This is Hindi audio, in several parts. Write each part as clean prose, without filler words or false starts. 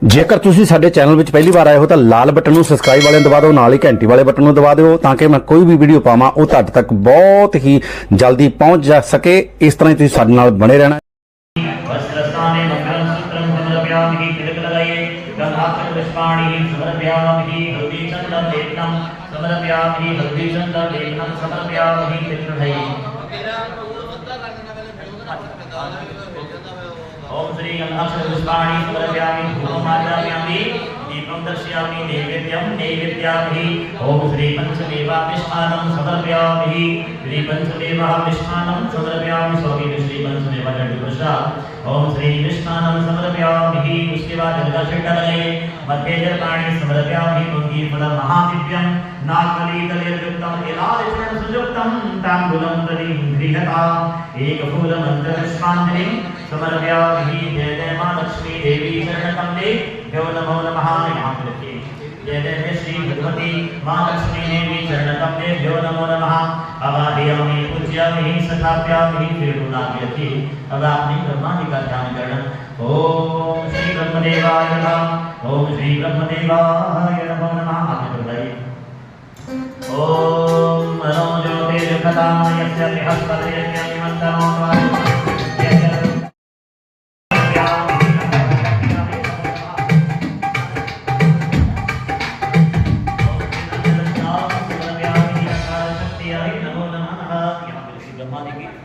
जेकर तुसी साडे चैनल विच पहली बार आए हो तो लाल बटन नूं सबसक्राइब वाले दबा दो, नाल ही घंटी वाले बटन नूं दबा दो ताकि मैं कोई भी वीडियो पावां वो तुहाडे तक बहुत ही जल्दी पहुंच जा सके। इस तरह तुसीं साडे नाल बने रहना। ओम श्री गंधाक्षरपुष्पाणि समर्पयामि धूपमार्जयामि दीपं दर्शयामि नैवेद्यामि। ओम श्री पंचदेवामिष्ठानं समर्पयामि श्री पंचदेवामिष्ठानं समर्पयामि स्वामी श्री पंचदेवा चंडीप्रसाद। ओम श्री मिष्ठानं समर्पयामि। उसके बाद जलदर्शकले मध्ये जलपाणि समर्पयामि मंगीफलं महादिव्यं नागमणितलेर्युक्तं एलादिचं सुयुक्तं ताम्बूलं दधिं गृहताम् एकफूलमन्त्रपुष्पाञ्जलिं समर्पयामि। जय जय मां लक्ष्मी देवी शरणकमले भ्यो नमो नमः। यहाँ पे रखिए जय जय जय श्री भगवती मां लक्ष्मी देवी शरणकमले भ्यो नमो नमः। आवाहयामि पूज्यामि स्थापयामि फिर गुणाति रखिए। अब आपने ब्रह्मा जी का ध्यान करना। ओम श्री ब्रह्मदेवाय नमः। ओम श्री ब्रह्मदेवाय नमो नमः। आपने बताइए ओम मनो ज्योतिर्गताय यस्य बृहस्पतिर्यज्ञं निमन्त्रणो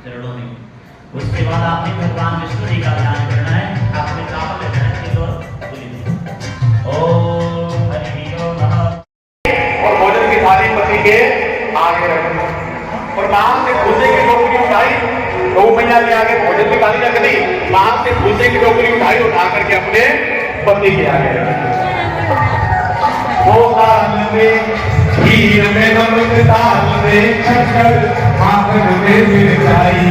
चरणों में। उसके बाद आपने भगवान विष्णु जी का ध्यान करना है। आपने चावल लेना है किस ओर ओम हरि ओम नमः। और भोजन की थाली पति के आगे रखो और मां से भूसे की टोकरी उठाई। गौ मैया के आगे भोजन की थाली रख दी। मां से भूसे की टोकरी उठाई, उठा करके अपने पति के आगे हीर में नमक दाल में शक्कर माखन में मिठाई।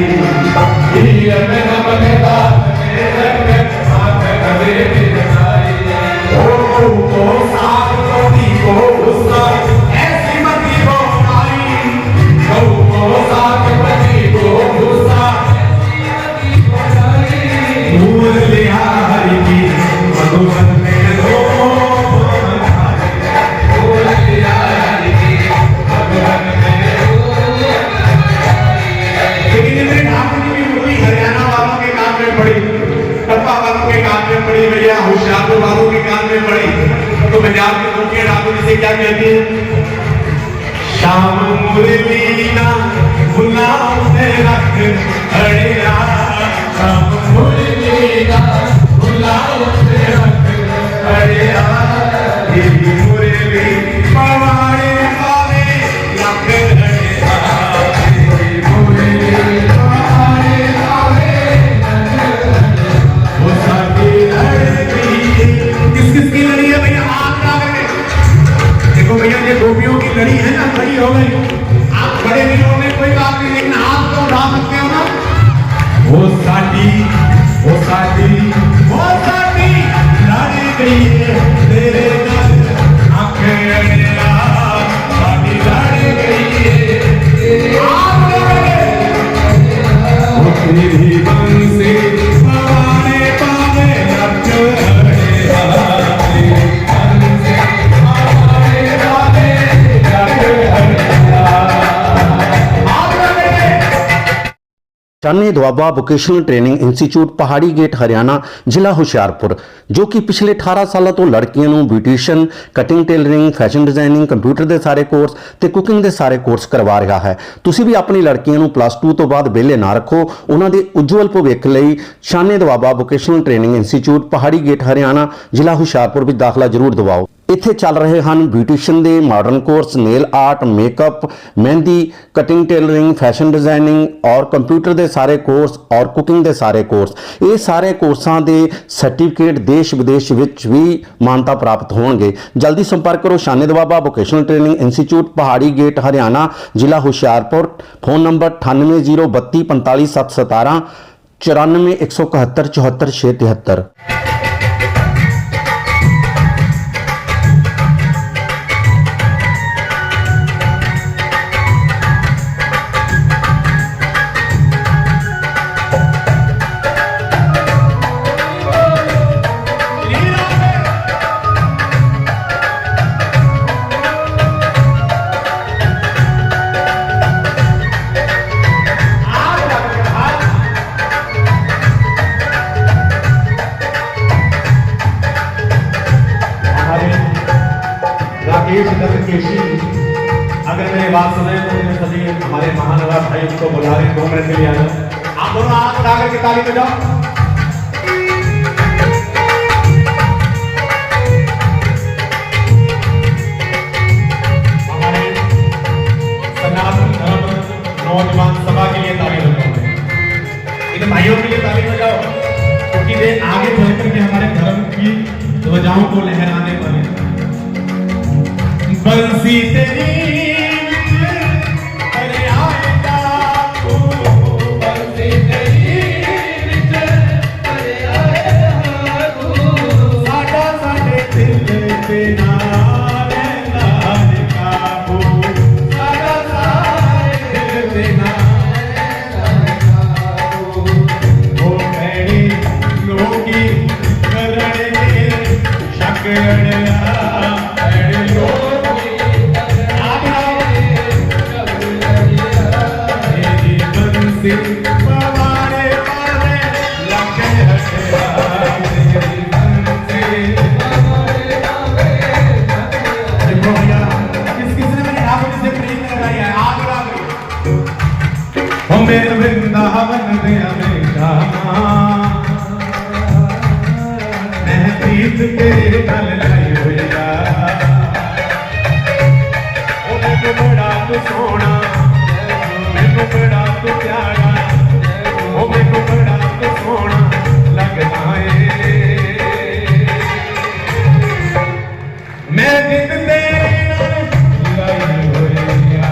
हीर में नमक दाल में शक्कर माखन में मिठाई। को साग पति को उसका ऐसी मती को आई। को साग पति को उसका ऐसी मती को आई। भूल लिया हरि की मधुबन में दो होशियारपुर वालों के कान में पड़ी तो पंजाब के मुखिया ठाकुर जी से क्या कहती है? शाम मुरली ना गुलाम से रख अड़िया। शाम मुरली ना गुलाम से रख अड़िया। देवी मुरली पवाड़े पावे रख अड़िया। देवी मुरली पवाड़े पावे वो साथी किस की लड़ी है भैया? हाथ लगा के देखो भैया, ये गोपियों की लड़ी है ना, खड़ी हो गई। आप खड़े नहीं होंगे कोई बात नहीं, लेकिन हाथ तो उठा सकते हो ना। वो साथी लड़ी गई है तेरे दर आंखें अड़िया। साथी लड़ी गई है वो तेरी बंसी पवाने पावे रख अड़िया। शाने दुआबा वोकेशनल ट्रेनिंग इंस्टीट्यूट पहाड़ी गेट हरियाणा जिला हुशियारपुर जो कि पिछले 18 सालों तो लड़कियों ਨੂੰ beautician cutting tailoring fashion designing computer ਦੇ ਸਾਰੇ ਕੋਰਸ ਤੇ ਕੁਕਿੰਗ ਦੇ ਸਾਰੇ ਕੋਰਸ ਕਰਵਾ ਰਿਹਾ ਹੈ। ਤੁਸੀਂ ਵੀ ਆਪਣੀ ਲੜਕੀਆਂ ਨੂੰ +2 ਤੋਂ ਬਾਅਦ ਵਿਹਲੇ ਨਾ ਰੱਖੋ। ਉਹਨਾਂ ਦੇ ਉਜਵਲ ਭਵਿੱਖ ਲਈ शाने दुआबा वोकेशनल ट्रेनिंग इंस्टीट्यूट पहाड़ी गेट हरियाणा जिला हुशियारपुर ਵਿੱਚ ਦਾਖਲਾ ਜ਼ਰੂਰ ਦਿਵਾਓ। ਇੱਥੇ ਚੱਲ ਰਹੇ ਹਨ ਬਿਊਟੀਸ਼ੀਅਨ ਦੇ modern course, nail art, makeup, mehndi, cutting tailoring, fashion designing ਔਰ ਕੰਪਿਊਟਰ ਦੇ ਸਾਰੇ ਕੋਰਸ ਔਰ ਕੁਕਿੰਗ ਦੇ ਸਾਰੇ ਕੋਰਸ। ਇਹ ਸਾਰੇ ਕੋਰਸਾਂ ਦੇ ਸਰਟੀਫਿਕੇਟ ਦੇਸ਼ ਵਿਦੇਸ਼ ਵਿੱਚ ਵੀ ਮਾਨਤਾ ਪ੍ਰਾਪਤ ਹੋਣਗੇ। ਜਲਦੀ ਸੰਪਰਕ ਕਰੋ शाने दुआबा वोकेशनल ट्रेनिंग इंस्टीट्यूट पहाड़ी गेट हरियाणा जिला हुशियारपुर। Phone number 9802 45 717 94 171 74 673। आवाज सुने तो उनमें सभी हमारे महानगर भाई उनको बुला रहे हैं 2 मिनट के लिए आना। आप दोनों हाथ उठा करके ताली बजाओ। हमारे सनातन धर्म नौजवान सभा के लिए ताली बजाओ, इन भाइयों के लिए ताली बजाओ, क्योंकि वे आगे चल करके हमारे धर्म की ध्वजाओं को लहराने वाले। बंसी तेरी अरे आएगा तू, बंसी तेरी अरे आएगा तू, साडा साडे दिल पे ना रहना काबू, साडा साडे दिल पे ना रहना काबू, वो खड़ी लोगी करने शकड़िया खड़ी लोगी पवारे पारे लगे देखो भैया किसने मेरे हाथों से प्रेम लगाई है। आग हम मेरे वृंदावन में हमेशा मैं प्रीत के गल लाई हुआ, ओ मैं बड़ा तू सोना, मैनू बड़ा तू प्यारा, ओ मैनू बड़ा तू सोना लगदा है। मैं जित तेरे नाल लाई होइया,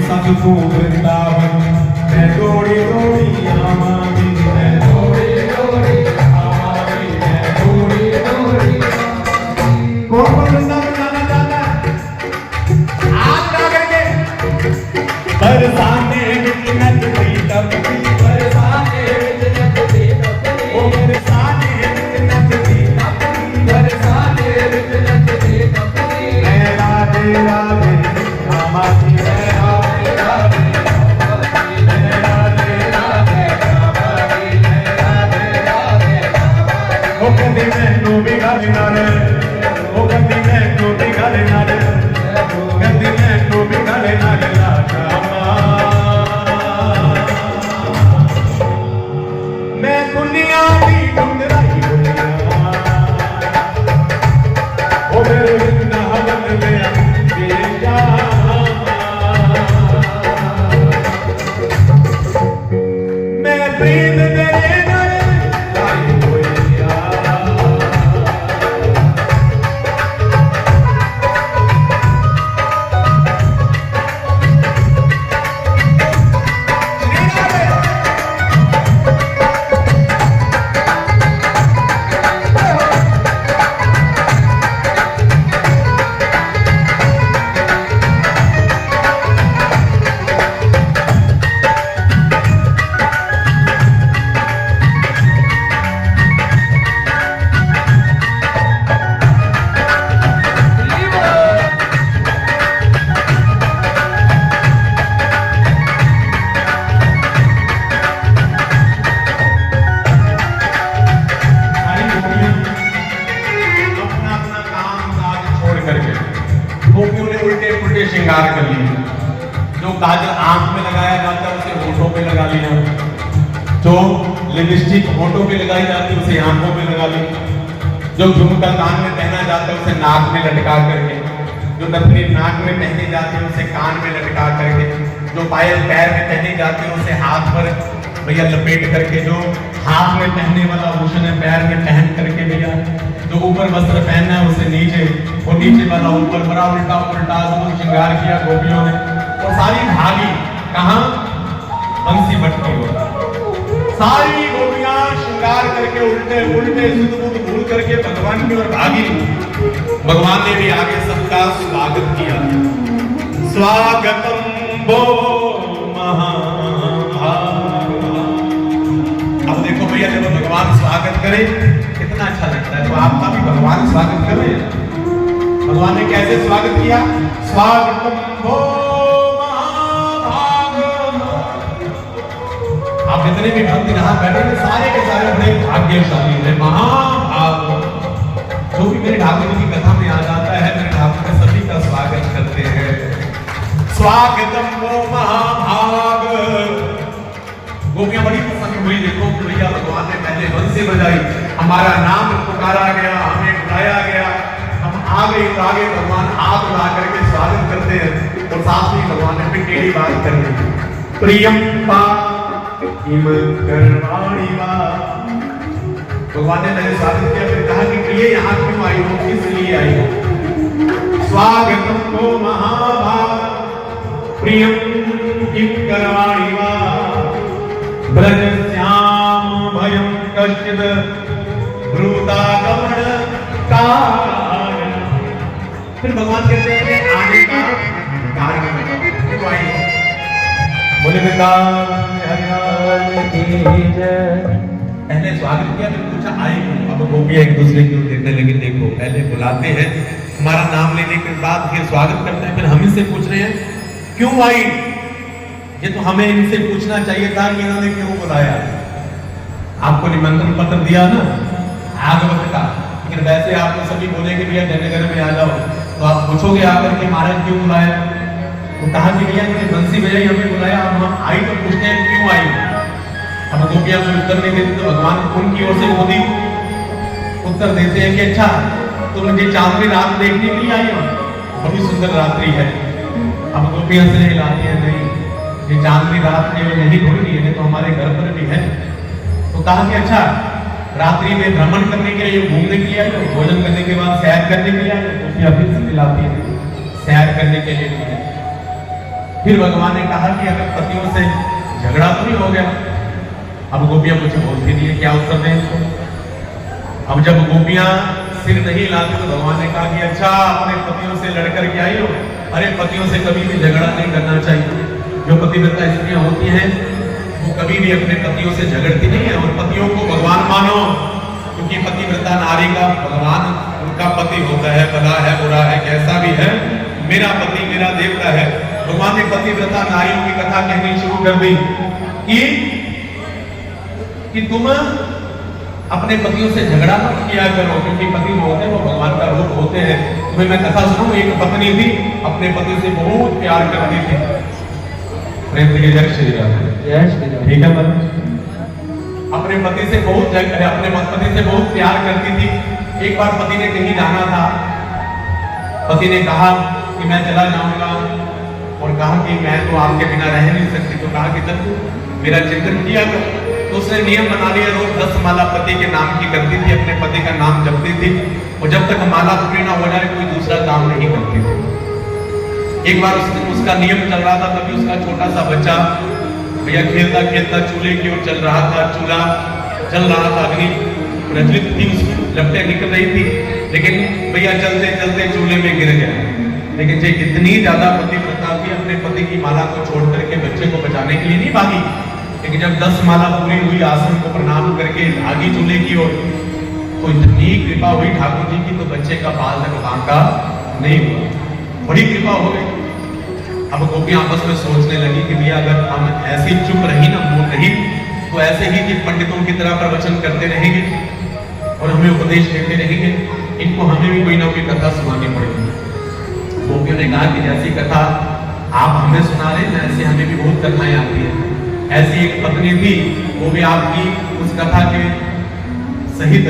सबको वृंदावन मैं दौड़ी दौड़ी आवागी, मैं दौड़ी दौड़ी आवागी, मैं दौड़ी दौड़ी। कौन कौन वृंदावन जाना चाहता है? आप ना करके बरसाने में नचती तपती, बरसाने में नचती तपती, ओ बरसाने में नचती तपती, बरसाने में नचती तपती। मैं राधे राधे आवागी, मैं राधे राधे आवागी, मैं राधे राधे आवागी, मैं राधे राधे आवागी। ओ कदी मैनू भी गल ना रे, ओ कदी मैनू भी गल ना रे, कदी मैनू भी गल ना रे लागा। काजल आंख में लगाया जाता है उसे होठों पे लगा लिया, जो लिपस्टिक होठों पे लगाई जाती है उसे आंखों में लगा ली, जो झुमका कान में पहना जाता है उसे नाक में लटका करके, जो नथनी नाक में पहनी जाती है उसे कान में लटका करके, जो पायल पैर में पहनी जाती है उसे हाथ पर भैया लपेट करके, जो हाथ में पहनने वाला भूषण है पैर में पहन करके भैया, जो ऊपर वस्त्र पहनना है उसे नीचे, वो नीचे वाला ऊपर, बड़ा उल्टा उल्टा सब श्रृंगार किया गोपियों ने। और सारी भागी कहाँ? बंसी भट्ट की ओर। सारी गोपियां श्रृंगार करके उल्टे उल्टे सुध बुध भूल करके भगवान की ओर भागी। भगवान ने भी आगे सबका स्वागत किया। स्वागतम भो महाभाग। अब देखो भैया जब भगवान स्वागत करे कितना अच्छा लगता है, तो आपका भी भगवान स्वागत करे। भगवान ने कैसे स्वागत किया? स्वागतम भो महाभाग। आप जितने भी भक्त यहाँ बैठे हैं सारे के सारे बड़े भाग्यशाली हैं, महाभाग। जो भी मेरे ठाकुर की कथा में आ जाता है मेरे ठाकुर के सभी का स्वागत करते हैं। स्वागतम भो महाभाग। गोपियां बड़ी प्रसन्न हुई, देखो भैया भगवान ने पहले बंसी बजाई, हमारा नाम पुकारा गया, हमें बुलाया गया, हम आ गए, तो आगे भगवान हाथ उठा करके स्वागत करते हैं। और साथ ही भगवान ने फिर टेढ़ी बात कर दी, प्रियम पाम करवाणी वा। भगवान ने पहले स्वागत किया, फिर कहा कि प्रिय यहाँ क्यों आई हो, किस लिए आई हो? स्वागतम को महाभाग प्रियम किम करवाणी वा। ब्रज श्याम भयं कश्चिद ब्रूतागमन कारण। फिर भगवान कहते हैं आने का कारण बताओ। बोले पहले स्वागत किया, फिर पूछा आई क्यों? अब गोपियां एक दूसरे की ओर देखने लगी। देखो पहले बुलाते हैं, हमारा नाम लेने के बाद फिर स्वागत करते हैं, फिर हम इनसे पूछ रहे हैं क्यों आई? ये तो हमें इनसे पूछना चाहिए था कि इन्होंने क्यों बुलाया। आपको निमंत्रण पत्र दिया ना आगमन का, लेकिन वैसे आपको सभी बोलेंगे भैया जयनगर में आ जाओ, तो आप पूछोगे आकर के महाराज क्यों बुलाया? तो कहा कि भैया मैंने बंसी बजाई, हमें बुलाया, अब हम आई तो पूछते हैं क्यों आई। अब गोपियां कोई उत्तर नहीं देती, तो भगवान उनकी ओर से मोदी उत्तर देते हैं कि अच्छा तो मुझे चांदनी रात देखने के लिए आई हो, बड़ी सुंदर रात्रि है। अब गोपियां से हिलाती है, नहीं ये चांदनी रात केवल नहीं थोड़ी है, तो हमारे घर पर भी है। तो कहा कि अच्छा रात्रि में भ्रमण करने के लिए, घूमने के लिए आए, तो भोजन करने के बाद सैर करने के लिए आए, गोपियां फिर से हिलाती है, सैर करने के लिए। फिर भगवान ने कहा कि अगर पतियों से झगड़ा तो नहीं हो गया? अब गोपियां मुझे बोलती नहीं है, क्या उत्तर दें इसको? अब जब गोपियां सिर नहीं लाती तो भगवान ने कहा कि अच्छा अपने पतियों से लड़कर के आई हो। अरे पतियों से कभी भी झगड़ा नहीं करना चाहिए। जो पतिव्रता स्त्रियां होती हैं वो कभी भी अपने पतियों से झगड़ती नहीं है। और पतियों को भगवान मानो, क्योंकि पतिव्रता नारी का भगवान उनका पति होता है, भला है बुरा है कैसा भी है, मेरा पति मेरा देवता है। भगवान ने पतिव्रता नारियों की कथा कहनी शुरू कर दी कि तुम अपने पतियों से झगड़ा मत किया करो, क्योंकि पति जो होते हैं वो भगवान का रूप होते हैं। तुम्हें मैं कथा सुनाऊं, एक पत्नी थी अपने पति से बहुत प्यार करती थी। प्रेम से जय श्री राम, जय श्री राम, ठीक है मन। अपने पति से बहुत प्यार करती थी। एक बार पति ने कहीं जाना था, पति ने कहा कि मैं चला जाऊंगा, और कहा कि मैं तो आपके बिना रह नहीं सकती। तो कहा कि चल मेरा चिंतन किया कर। तो उसने नियम बना लिया, रोज 10 माला पति के नाम की करती थी, अपने पति का नाम जपती थी, और जब तक माला पूरी ना हो जाए कोई दूसरा काम नहीं करती थी। एक बार उसका नियम चल रहा था, तभी उसका छोटा सा बच्चा भैया खेलता खेलता चूल्हे की ओर चल रहा था। चूल्हा चल रहा था, अग्नि प्रज्वलित थी, उसमें लपटें निकल रही थी, लेकिन भैया चलते चलते चूल्हे में गिर गया। लेकिन जो इतनी ज्यादा पतिव्रता थी, अपने पति की माला को छोड़ करके बच्चे को बचाने के लिए नहीं भागी, लेकिन जब 10 माला पूरी हुई, आसन को प्रणाम करके भागी चूल्हे की ओर, तो इतनी कृपा हुई ठाकुर जी की, तो बच्चे का बाल तक बांका नहीं हुआ। बड़ी कृपा हो गई। अब गोपियां आपस में सोचने लगी कि भैया अगर हम ऐसे चुप रही ना, बोल रही, तो ऐसे ही कि पंडितों की तरह प्रवचन करते रहेंगे और हमें उपदेश देते रहेंगे, इनको हमें भी कोई ना कोई कथा सुनानी पड़ेगी। गोपियों ने कहा कि जैसी कथा आप हमें सुना रहे हैं, ऐसे हमें भी बहुत कथाएं आती है। ऐसी एक पत्नी थी, वो भी आपकी उस कथा के सहित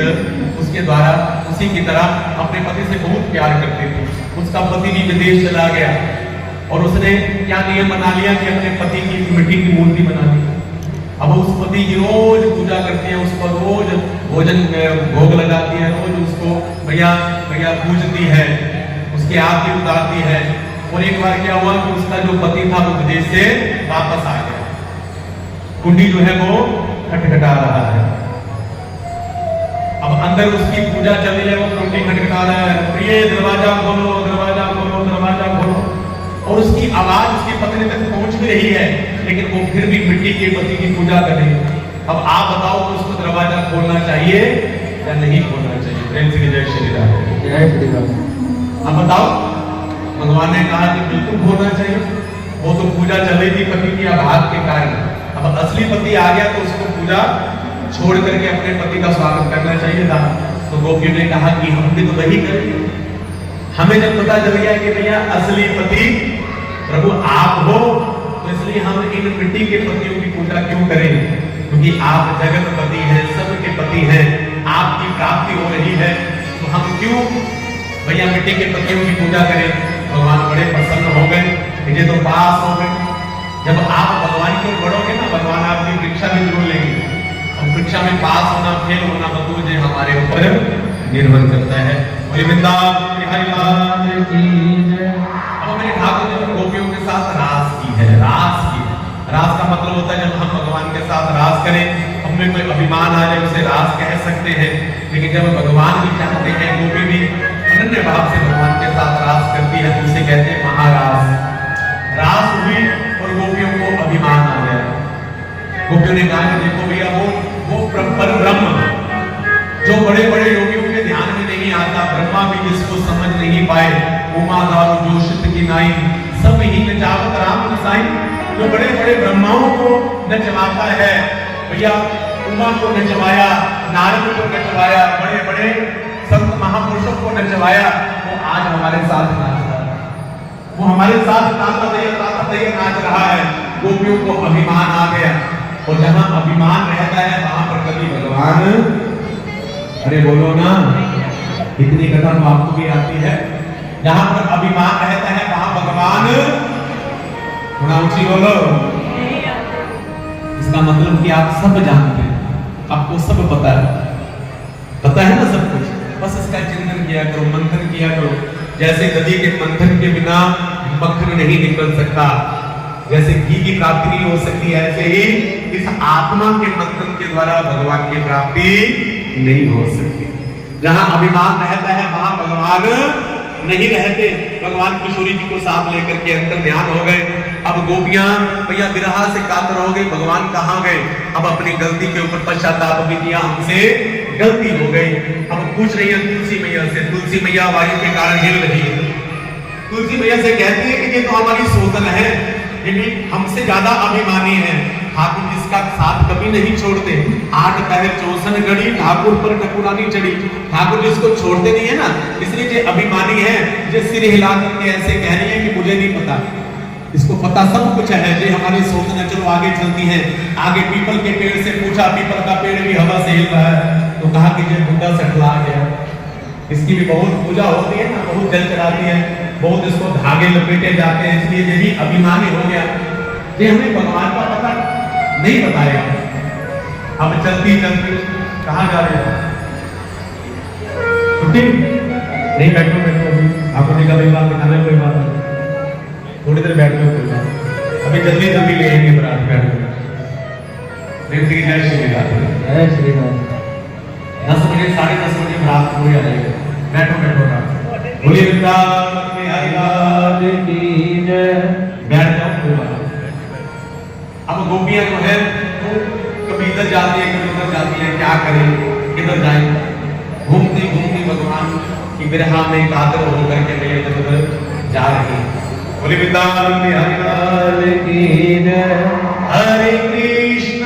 उसके द्वारा उसी की तरह अपने पति से बहुत प्यार करती थी। उसका पति भी विदेश चला गया और उसने क्या नियम बना लिया कि अपने पति की मिट्टी की मूर्ति बना ली। अब उस पति की रोज पूजा करती है, उस पर रोज भोजन भोग लगाती है, रोज उसको भैया भैया पूजती है, उसकी आरती उतारती है। और एक बार क्या हुआ कि उसका जो पति था वो विदेश से वापस आ गया, कुंडी जो है वो खटखटा रहा है। अब अंदर उसकी पूजा चल रही है, वो कुंडी खटखटा रहा है, प्रिय दरवाजा खोलो, दरवाजा खोलो, दरवाजा खोलो। और उसकी आवाज उसकी पत्नी तक पहुंच भी रही है, लेकिन वो फिर भी मिट्टी के पति की पूजा कर रही है। अब आप बताओ कि उसको दरवाजा खोलना चाहिए या नहीं खोलना चाहिए? प्रेम से जय श्री राम। जय श्री राम। अब बताओ, भगवान ने कहा कि बिल्कुल खोलना चाहिए। वो तो पूजा चल रही थी पति की आघात के कारण। अब असली पति आ गया तो उसको पूजा छोड़ करके अपने पति का स्वागत करना चाहिए था। तो गोपियों ने कहा कि हम भी तो वही करेंगे। हमें जब पता चल गया कि भैया असली पति प्रभु आप हो, तो इसलिए हम इन मिट्टी के पतियों की पूजा क्यों करें? क्योंकि आप जगत पति हैं, सबके पति हैं, आपकी प्राप्ति हो रही है, तो हम क्यों भैया मिट्टी के पतियों की पूजा करें? भगवान बड़े प्रसन्न हो गए, ये तो पास हो गए। जब आप भगवान की ओर बढ़ोगे ना, भगवान आपकी परीक्षा भी जरूर लेंगे। और परीक्षा में पास होना फेल होना बतूर जो हमारे ऊपर निर्भर करता है। अब मैंने ठाकुर जी ने गोपियों के साथ रास की है। रास का मतलब होता है जब हम भगवान के साथ रास करें, हमें कोई अभिमान आ जाए उसे रास कह सकते हैं। लेकिन जब भगवान भी चाहते हैं, गोपी भी अनन्य भाव से भगवान के साथ रास करती है, तो उसे कहते हैं महारास। रास हुई और गोपियों को अभिमान आ गया। गोपियों ने कहा कि देखो भैया वो पर ब्रह्म जो बड़े बड़े योगियों के ध्यान में नहीं आता, ब्रह्मा भी जिसको समझ नहीं पाए, उमा दारू जोशित की नाई सब ही नचावत राम नसाई। जो बड़े बड़े ब्रह्माओं को नचवाता है, भैया उमा को नचवाया, नारद को नचवाया, बड़े बड़े संत महापुरुषों को नचवाया, वो आज हमारे साथ नाच रहा है। वो हमारे साथ ताकत नाच रहा है। गोपियों को अभिमान आ गया, और जहां अभिमान रहता है वहां पर कभी भगवान, अरे बोलो ना, इतनी कथा तो आपको भी आती है। जहां पर अभिमान रहता है वहां भगवान, थोड़ा ऊंची बोलो। इसका मतलब कि आप सब जानते हैं, आपको सब पता है ना सब कुछ। बस इसका चिंतन किया करो, मंथन किया करो। जैसे नदी के मंथन के बिना मक्खन नहीं निकल सकता, जैसे घी की प्राप्ति नहीं हो सकती, ऐसे ही इस आत्मा के मंथन के द्वारा भगवान की प्राप्ति नहीं हो सकती। जहां अभिमान रहता है वहां भगवान नहीं रहते। भगवान किशोरी जी को साथ लेकर के अंतर ध्यान हो गए। अब गोपियां भैया विरहा से कातर हो गई, भगवान कहाँ गए? अब अपनी गलती के ऊपर पश्चाताप भी किया, हमसे गलती हो गई। अब पूछ रही है तुलसी मैया से, तुलसी मैया वायु के कारण हिल रही है। तुलसी मैया से कहती है कि ये तो हमारी सोतन है, ये भी हमसे ज्यादा अभिमानी है। ठाकुर जिसका साथ कभी नहीं छोड़ते, 8 पहर 64 घड़ी ठाकुर पर ठकुरानी चढ़ी। ठाकुर जिसको छोड़ते नहीं है ना, इसलिए जो अभिमानी है, जो सिर हिला करके ऐसे कह रही है कि मुझे नहीं पता, इसको पता सब कुछ है। जो हमारी सोच है, चलो आगे चलती है। आगे पीपल के पेड़ से पूछा, पीपल का पेड़ भी हवा से हिल रहा है, तो कहा कि ये बुद्धा सटला गया। इसकी भी बहुत पूजा होती है ना, बहुत जल चढ़ाती है, बहुत इसको धागे लपेटे जाते हैं, इसलिए ये भी अभिमानी हो गया। ये हमें भगवान का पता नहीं बताया। अब चलती चलती कहाँ जा रहे हो? छुट्टी नहीं, बैठो आपको निकल रही बात दिखाना, कोई बात नहीं, थोड़ी देर बैठ लो, कोई बात। अभी जल्दी जल्दी ले आएंगे बरात, बैठ लो। जय श्री राम। 10 बजे 10:30 बजे बरात पूरी आ जाएगी। बैठो बोलिए वृंदावन बिहारी लाल की जय। बैठ जाओ, कोई बात। अब गोपियां जो है तो कभी इधर जाती है, कभी उधर जाती है, क्या करें, किधर जाए? घूमती घूमती भगवान की विरहा में कातर होकर के वे इधर उधर जा रही है। बोले वृंदावन बिहारी लाल की जय। हरे कृष्ण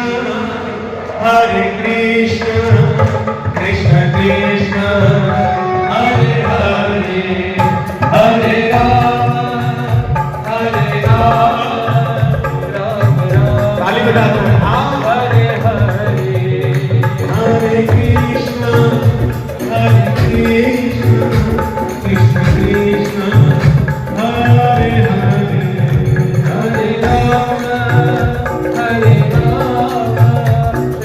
कृष्ण कृष्ण हरे हरे, हरे राम मिला तो हरे हरे हरे कृष्ण कृष्ण कृष्ण हरे हरे हरे राम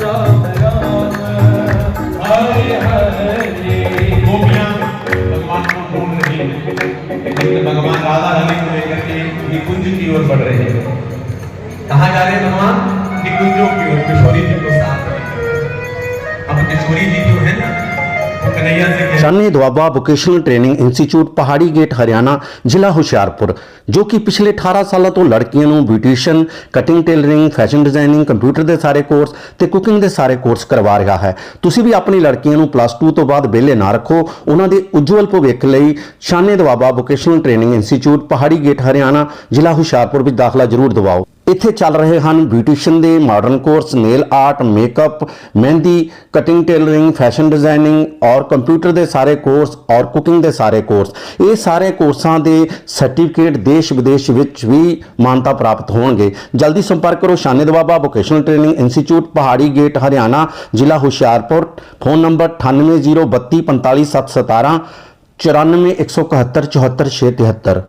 राम राम हरे हरे। गोपियां भगवान को ढूंढ रही हैं, लेकिन भगवान राधा रानी को लेकर के निकुंज की ओर बढ़ रहे हैं। कहाँ जा रहे हैं भगवान? निकुंजों की ओर, किशोरी जी को साथ में। अब किशोरी जी जो है ना, वो कन्हैया से कहती शानी दुआबा वोकेशनल ट्रेनिंग इंस्टीट्यूट पहाड़ी गेट हरियाणा ਜ਼ਿਲ੍ਹਾ ਹੁਸ਼ਿਆਰਪੁਰ ਜੋ ਕਿ ਪਿਛਲੇ 18 ਸਾਲਾਂ ਤੋਂ ਲੜਕੀਆਂ ਨੂੰ beautician, cutting tailoring, fashion designing, computer ਦੇ ਸਾਰੇ ਕੋਰਸ ਤੇ ਕੁਕਿੰਗ ਦੇ ਸਾਰੇ ਕੋਰਸ ਕਰਵਾ ਰਿਹਾ ਹੈ। ਤੁਸੀਂ ਵੀ ਆਪਣੀ ਲੜਕੀਆਂ ਨੂੰ +2 ਤੋਂ ਬਾਅਦ ਵਿਹਲੇ ਨਾ ਰੱਖੋ। ਉਹਨਾਂ ਦੇ ਉਜਵਲ ਭਵਿੱਖ ਲਈ ਸ਼ਾਨੀ ਦੁਆਬਾ ਵੋਕੇਸ਼ਨਲ ਟ੍ਰੇਨਿੰਗ ਇੰਸਟੀਚਿਊਟ ਪਹਾੜੀ ਗੇਟ ਹਰਿਆਣਾ ਜ਼ਿਲ੍ਹਾ ਹੁਸ਼ਿਆਰਪੁਰ ਵਿੱਚ ਦਾਖਲਾ ਜ਼ਰੂਰ ਦਿਵਾਓ। ਇੱਥੇ ਚੱਲ ਰਹੇ ਹਨ ਬਿਊਟੀਸ਼ੀਅਨ ਦੇ modern course, nail art, makeup, mehndi, cutting tailoring, fashion designing ਔਰ ਕੰਪਿਊਟਰ ਦੇ ਸਾਰੇ ਕੋਰਸ ਔਰ ਕੁਕਿੰਗ ਦੇ ਸਾਰੇ ਕੋਰਸ। ਇਹ ਸਾਰੇ ਕੋਰਸਾਂ ਦੇ ਸਰਟੀਫਿਕੇਟ ਦੇਸ਼ ਵਿਦੇਸ਼ ਵਿੱਚ ਵੀ ਮਾਨਤਾ ਪ੍ਰਾਪਤ ਹੋਣਗੇ। ਜਲਦੀ ਸੰਪਰਕ ਕਰੋ ਸ਼ਾਨੀ ਦੁਆਬਾ ਵੋਕੇਸ਼ਨਲ ਟ੍ਰੇਨਿੰਗ ਇੰਸਟੀਚਿਊਟ ਪਹਾੜੀ ਗੇਟ ਹਰਿਆਣਾ ਜ਼ਿਲ੍ਹਾ ਹੁਸ਼ਿਆਰਪੁਰ। Phone number 9802255717 9417744673।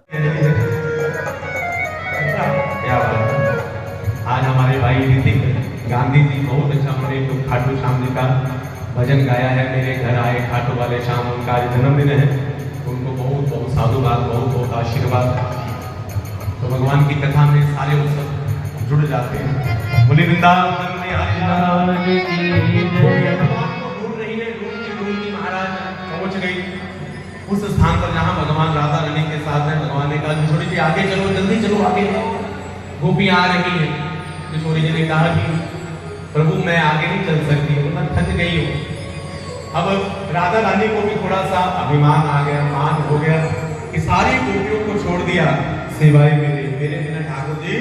आज हमारे भाई ऋतिक गांधी जी बहुत अच्छा हमारे तो खाटू श्याम जी का भजन गाया है, मेरे घर आए खाटू वाले श्याम। उनका आज जन्मदिन है, उनको बहुत बहुत साधुवाद, बहुत बहुत आशीर्वाद। तो भगवान की कथा में सारे उत्सव जुड़ जाते हैं। बोले वृंदावन में भगवान को ढूंढ रही है, ढूंढती महाराज पहुंच गई उस स्थान पर जहाँ भगवान राधा रानी के साथ है। भगवान ने कहा किशोरी जी आगे चलो, जल्दी चलो आगे। गोपी आ रही है। किशोरी जी ने कहा कि प्रभु मैं आगे नहीं चल सकती हूँ, मैं थक गई हूँ। अब राधा रानी को भी थोड़ा सा अभिमान आ गया, मान हो गया कि सारी गोपियों को छोड़ दिया सिवाय मेरे बिना ठाकुर जी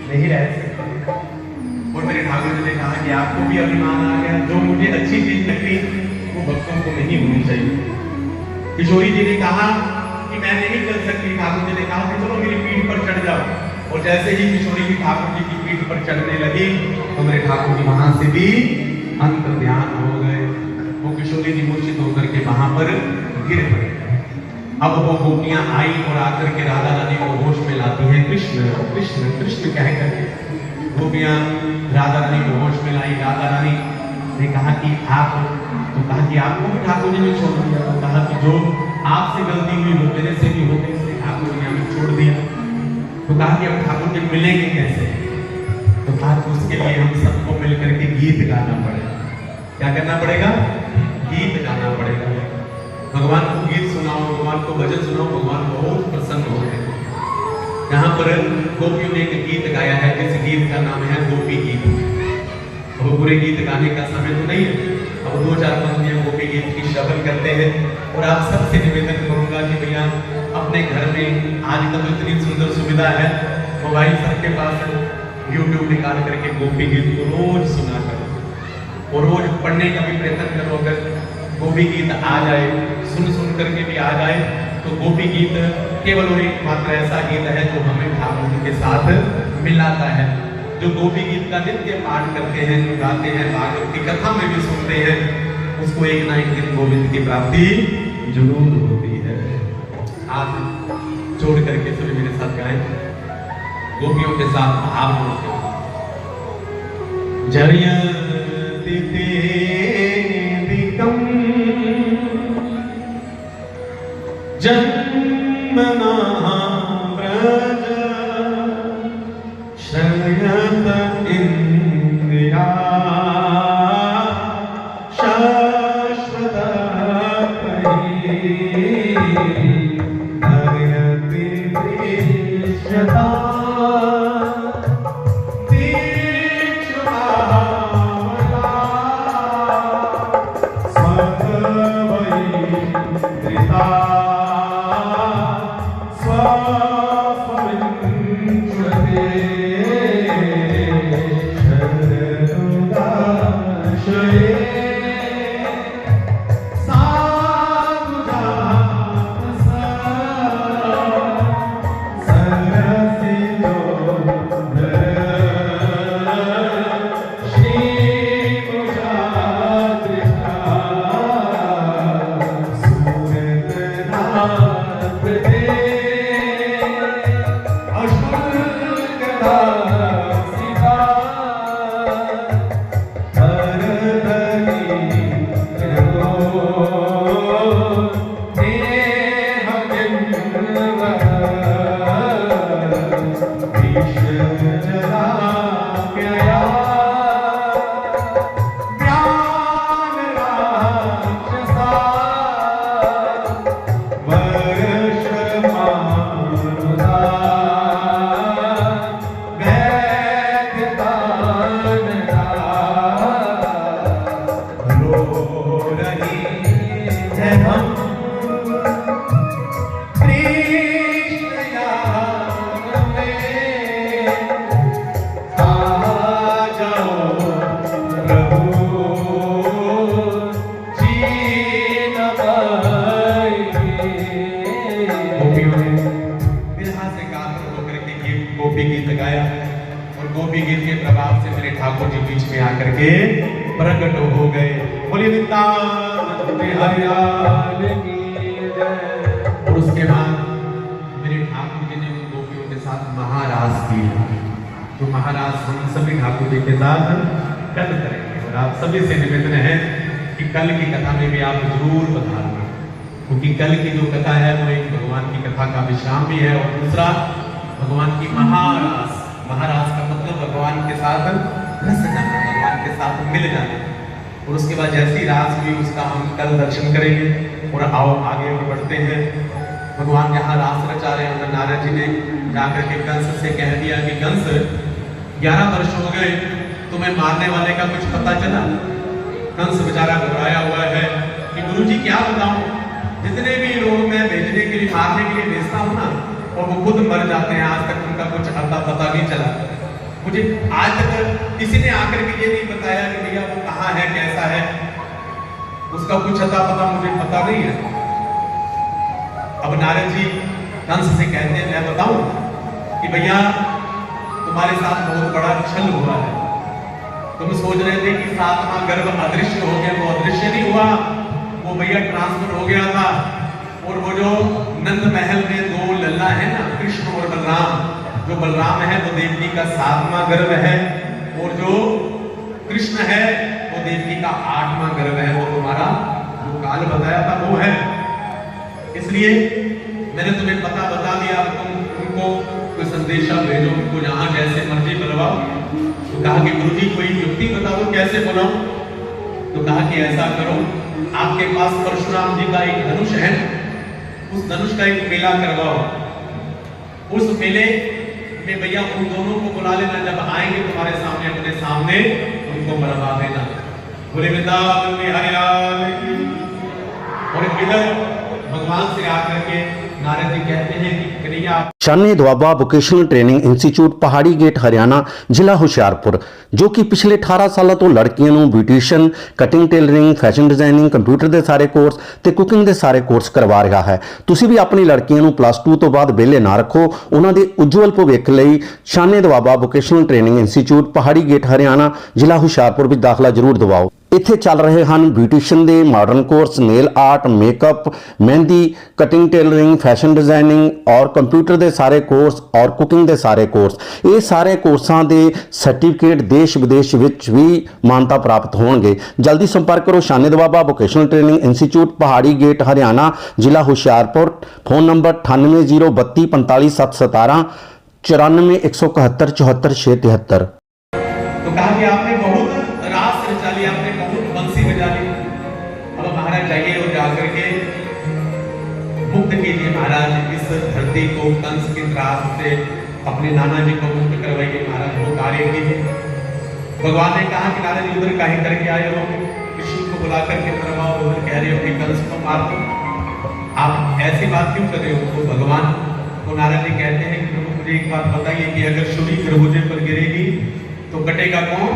नहीं रह सकते। और मेरे ठाकुर जी ने कहा कि आपको भी अभिमान आ गया, जो मुझे अच्छी चीज लगी वो भक्तों को नहीं होनी चाहिए। किशोरी जी ने कहा कि मैं नहीं चल सकती। ठाकुर जी ने कहा कि चलो मेरी पीठ पर चढ़ जाओ। और जैसे ही किशोरी जी ठाकुर जी की पीठ पर चढ़ने लगी तो मेरे ठाकुर जी वहां से भी अंतर ध्यान हो गए। वो किशोरी जी मूर्छित होकर के वहां पर गिर पड़े। अब वो गोपियां आई और आकर के राधा रानी को होश में लाती हैं। कृष्ण कृष्ण कृष्ण कह करके गोपियां राधा रानी को होश में लाई। राधा रानी ने कहा कि आप, तो कहा कि आपको भी ठाकुर जी ने छोड़ दिया। तो कहा कि जो आपसे गलती हुई वो मेरे से भी होते, इसलिए ठाकुर जी ने हमें छोड़ दिया। तो कहा कि अब ठाकुर जी मिलेंगे कैसे? तो कहा कि उसके लिए हम सबको मिलकर के गीत गाना पड़ेगा। क्या करना पड़ेगा? गीत गाना पड़ेगा। भगवान को गीत सुनाओ, भगवान को भजन सुनाओ, भगवान बहुत प्रसन्न होते हैं। यहाँ पर गोपियों ने एक गीत गाया है, जिस गीत का नाम है गोपी गीत। अब पूरे गीत गाने का समय तो नहीं है, अब 2-4 पंक्तियां गोपी गीत की श्रवण करते हैं। और आप सबसे निवेदन करूंगा कि भैया अपने घर में आजकल तो इतनी सुंदर सुविधा है, मोबाइल सबके पास है, यूट्यूब निकाल करके गोपी गीत को रोज सुना करो और रोज पढ़ने का भी प्रयत्न करो। अगर गोपी गीत आ जाए, सुन करके भी आ जाए, तो गोपी गीत केवल और एक मात्र ऐसा गीत है जो हमें ठाकुर जी के साथ मिलाता है। जो गोपी गीत का नित्य पाठ करते हैं, जो गाते हैं, भागवत की कथा में भी सुनते हैं, उसको एक ना एक दिन गोविंद की प्राप्ति जरूर होती है। आप जोड़ करके सभी मेरे साथ गाएं, गोपियों के साथ भाव जोड़ते हैं। जयति देविकं जन्मना व्रज शयत इंदिरा शाश्वत हरयति दृश्यता दीक्षावला से मेरे ठाकुर जी बीच में आकर के प्रकट हो गए। बोलिए वृंदावन बिहारी लाल की जय। और उसके बाद मेरे ठाकुर जी ने उन गोपियों के साथ महारास किया। तो महारास हम सभी ठाकुर जी के साथ कल करेंगे और आप सभी से निवेदन है कि कल की कथा में भी आप जरूर पधारना, क्योंकि कल की जो कथा है वो एक भगवान की कथा का विश्राम भी है और दूसरा भगवान की महारास। महारास का मतलब भगवान के साथ रस जाना, भगवान के साथ मिल जाना। और उसके बाद जैसी रास हुई उसका हम कल दर्शन करेंगे। और आओ आगे बढ़ते हैं। भगवान जहाँ रास रचा रहे हैं, नारद जी ने जाकर के कंस से कह दिया कि कंस 11 वर्ष हो गए, तुम्हें मारने वाले का कुछ पता चला? कंस बेचारा घबराया हुआ है कि गुरुजी क्या बताऊं, जितने भी लोग मैं भेजने के लिए मारने के लिए भेजता हूं ना, और वो खुद मर जाते हैं। आज तक उनका कुछ अता पता नहीं चला। मुझे आज तक किसी ने आकर के ये नहीं बताया कि भैया वो कहाँ है, कैसा है, उसका कुछ अता पता मुझे पता नहीं है। अब नारद जी कंस से कहते हैं मैं बताऊं कि भैया तुम्हारे साथ बहुत बड़ा छल हुआ है। तुम सोच रहे थे कि 7वां गर्भ अदृश्य हो गया, वो अदृश्य नहीं हुआ, वो भैया ट्रांसफर हो गया था। और वो जो नंद महल में 2 लल्ला है ना, कृष्ण और बलराम, जो बलराम है वो देवकी का 7वां गर्भ है और जो कृष्ण है वो देवकी का 8वां गर्भ है। वो तुम्हारा जो काल बताया था वो है, इसलिए मैंने तुम्हें पता बता दिया। तुम उनको कोई संदेशा भेजो, उनको जहां जैसे मर्जी बुलवाओ। तो कहा कि गुरुजी कोई युक्ति बता दो कैसे बुलाऊं। तो कहा कि ऐसा करो, आपके पास परशुराम जी का एक धनुष है, उस धनुष का एक मेला करवाओ। उस मेले में भैया उन दोनों को बुला लेना, जब आएंगे तुम्हारे सामने अपने सामने उनको बुलवा देना। बोले वृंदावन बिहारी लाल की। और इधर भगवान से आकर के नारद जी कहते हैं कि कन्हैया शानी द्वाबा वोकेशनल ट्रेनिंग इंस्टीट्यूट पहाड़ी गेट हरियाणा ਜ਼ਿਲ੍ਹਾ ਹੁਸ਼ਿਆਰਪੁਰ ਜੋ ਕਿ ਪਿਛਲੇ 18 ਸਾਲਾਂ ਤੋਂ ਲੜਕੀਆਂ ਨੂੰ beautician, cutting tailoring, fashion designing, computer ਦੇ ਸਾਰੇ ਕੋਰਸ ਤੇ ਕੁਕਿੰਗ ਦੇ ਸਾਰੇ ਕੋਰਸ ਕਰਵਾ ਰਿਹਾ ਹੈ। ਤੁਸੀਂ ਵੀ ਆਪਣੀ ਲੜਕੀਆਂ ਨੂੰ +2 ਤੋਂ ਬਾਅਦ ਵਿਹਲੇ ਨਾ ਰੱਖੋ। ਉਹਨਾਂ ਦੇ ਉਜਵਲ ਭਵਿੱਖ ਲਈ ਸ਼ਾਨੀ ਦਵਾਬਾ ਵੋਕੇਸ਼ਨਲ ਟ੍ਰੇਨਿੰਗ ਇੰਸਟੀਚਿਊਟ ਪਹਾੜੀ ਗੇਟ ਹਰਿਆਣਾ ਜ਼ਿਲ੍ਹਾ ਹੁਸ਼ਿਆਰਪੁਰ ਵਿੱਚ ਦਾਖਲਾ ਜ਼ਰੂਰ ਦਿਵਾਓ। ਇੱਥੇ ਚੱਲ ਰਹੇ ਹਨ ਬਿਊਟੀਸ਼ੀਅਨ ਦੇ modern course, nail art, makeup, mehndi, cutting tailoring, fashion designing ਔਰ ਕੰਪਿਊਟਰ ਦੇ ਸਾਰੇ ਕੋਰਸ ਔਰ ਕੁਕਿੰਗ ਦੇ ਸਾਰੇ ਕੋਰਸ। ਇਹ ਸਾਰੇ ਕੋਰਸਾਂ ਦੇ ਸਰਟੀਫਿਕੇਟ ਦੇਸ਼ ਵਿਦੇਸ਼ ਵਿੱਚ ਵੀ ਮਾਨਤਾ ਪ੍ਰਾਪਤ ਹੋਣਗੇ। ਜਲਦੀ ਸੰਪਰਕ ਕਰੋ ਸ਼ਾਨੀ ਦਵਾਬਾ ਵੋਕੇਸ਼ਨਲ ਟ੍ਰੇਨਿੰਗ ਇੰਸਟੀਚਿਊਟ ਪਹਾੜੀ ਗੇਟ ਹਰਿਆਣਾ ਜ਼ਿਲ੍ਹਾ ਹੁਸ਼ਿਆਰਪੁਰ। Phone number 9802 45 717 94 171 74 673। तो कहा कि आपने बहुत रास रचा ली, आपने बहुत बंसी बजा ली। अब महाराज जाइए और जाकर के मुक्त कीजिए महाराज इस धरती को कंस की त्रास से, अपने नाना जी को मुक्त करवाइए महाराज, वो कार्य कीजिए। भगवान ने कहा कि नारद जी उधर काहे करके आए हो, कृष्ण को बुला करके करवाओ, उधर कह रहे हो कि कंस को मार दो, आप ऐसी बात क्यों कर रहे हो? तो भगवान को नारद जी कहते हैं कि प्रभु मुझे एक बात बताइए कि अगर छुरी खरबूजे पर गिरेगी तो कटेगा कौन?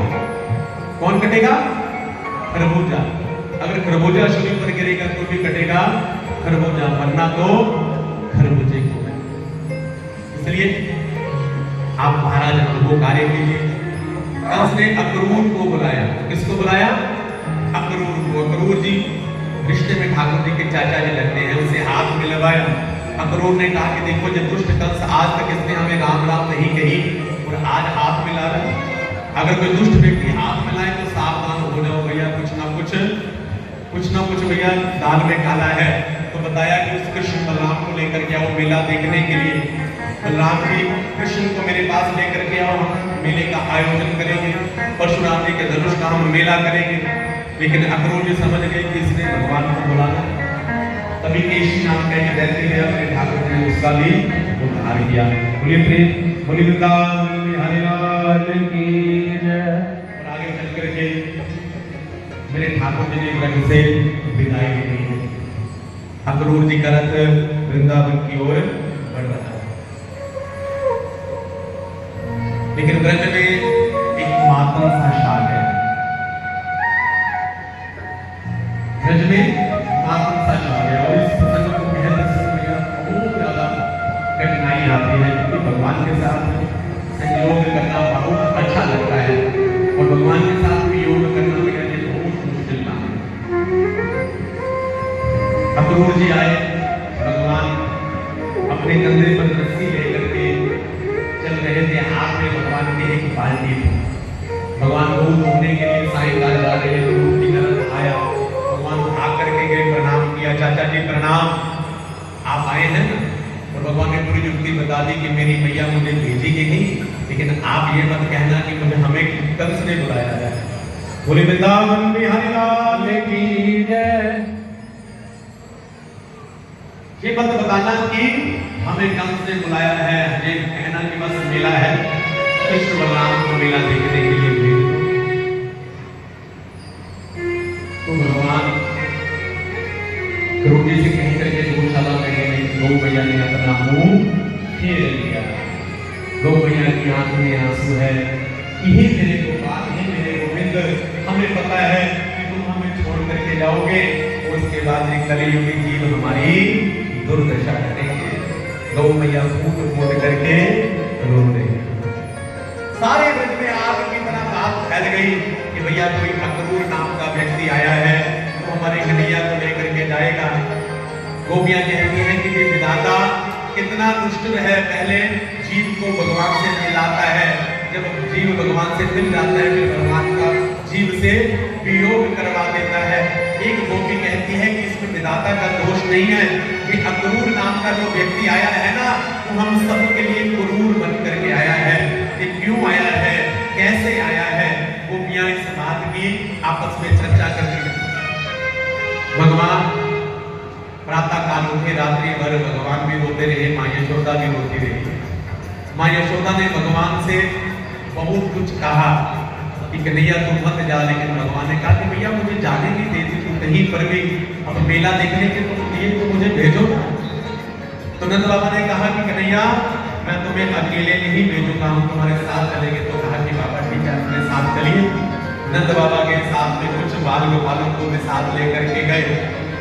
कौन कटेगा? खरबूजा। अगर खरबूजा छुरी पर गिरेगा तो भी कटेगा खरबूजा, वरना तो खरबूजे को। इसलिए आप महाराज वो कार्य कीजिए। कंस ने अक्रूर को बुलाया। किसको बुलाया? अक्रूर को। अक्रूर जी रिश्ते में ठाकुर जी के चाचा जी लगते हैं, उसे हाथ मिलवाया। अक्रूर ने कहा कि देखो जब दुष्ट कंस, आज तक इसने हमें राम राम नहीं कही और आज हाथ मिला रहा है। अगर कोई दुष्ट व्यक्ति हाथ मिलाए तो सावधान हो जाओ भैया, कुछ ना कुछ भैया दाल में काला है। तो बताया कि उस कृष्ण बलराम को लेकर के आओ मेला देखने के लिए। बलराम जी कृष्ण को मेरे पास लेकर के आओ, हम मेले का आयोजन करेंगे, परशुराम जी के धनुष का हम मेला करेंगे। लेकिन अक्रूर जी समझ गए कि इसने भगवान को बुलाना। तभी केशी नाम का एक दैत्य है, अपने ठाकुर ने उसका भी उद्धार किया। बोलिए प्रेम, बोलिए वृंदावन बिहारी लाल की जय। और आगे चल करके मेरे ठाकुर जी ने रंग से विदाई दी। अक्रूर जी का रथ वृंदावन की ओर बढ़ रहा है, लेकिन ब्रज में एक मातम सा शाल है। ब्रज में मातम सा शाल है और इस प्रसंग को कहने से बहुत ज्यादा कठिनाई आती है, क्योंकि भगवान के साथ संयोग करना बहुत अच्छा लगता है। अक्रूर जी आए, भगवान अपने कंधे पर रस्सी लेकर के चल रहे थे। हाथ में भगवान के एक बाल्टी थी। भगवान दूध धोने के लिए सायंकाल जा रहे थे, दूध की तरफ आया। भगवान भाग करके गए, प्रणाम किया, चाचा जी प्रणाम, आप आए हैं ना? और भगवान ने पूरी युक्ति बता दी कि मेरी मैया मुझे भेजेगी नहीं, लेकिन आप ये मत कहना कि मुझे हमें कंस ने बुलाया है। बोले वृंदावन बिहारी लाल की जय। ये मत बताना कि हमें कंस ने बुलाया है, ये कहना कि बस मेला है, कृष्ण बलराम को मेला देखने के लिए भेज दो। तो भगवान ध्रुव जी से कहीं करके गौशाला में गए, गौ मैया ने अपना मुंह फेर लिया। गौ मैया की आंख में आंसू है कि हे मेरे गोपाल, हे मेरे गोविंद, हमें पता है कि तुम हमें छोड़ करके जाओगे, उसके बाद एक कलियुगी जीव हमारी दुर्दशा करेंगे। गौ मैया फूट फूट करके रो रही। सारे ब्रज में आग की तरह बात फैल गई कि भैया कोई अक्रूर नाम का व्यक्ति आया है, तो हमारे कन्हैया को लेकर के जाएगा। गोपियां कहती हैं कि ये विधाता कितना दुष्ट है, पहले जीव को भगवान से मिलाता है, जब जीव भगवान से मिल जाता है फिर भगवान का जीव से वियोग करवा देता है। एक गोपी कहती है कि इसमें विधाता का दोष नहीं है, कि अक्रूर नाम का जो व्यक्ति आया है ना, वो हम सबके लिए क्रूर बन करके आया है। ये क्यों आया है, कैसे आया है? गोपियां इस बात की आपस में चर्चा करती हैं। भगवान प्रातः काल उठे, रात्रि भर भगवान भी रोते रहे, माँ यशोदा भी रोती रही। माँ यशोदा ने भगवान से बहुत कुछ कहा कि कन्हैया तुम मत जा, लेकिन भगवान ने कहा कि भैया मुझे जाने नहीं देती तू कहीं पर भी, अब मेला देखने के तुम लिए तो मुझे भेजो। तो नंद बाबा ने कहा कि कन्हैया मैं तुम्हें अकेले नहीं भेजूंगा, हम तुम्हारे साथ चलेंगे। तो कहा कि बाबा ठीक है, अपने साथ चलिए। नंद बाबा के साथ में कुछ बाल गोपालों को भी साथ लेकर के गए,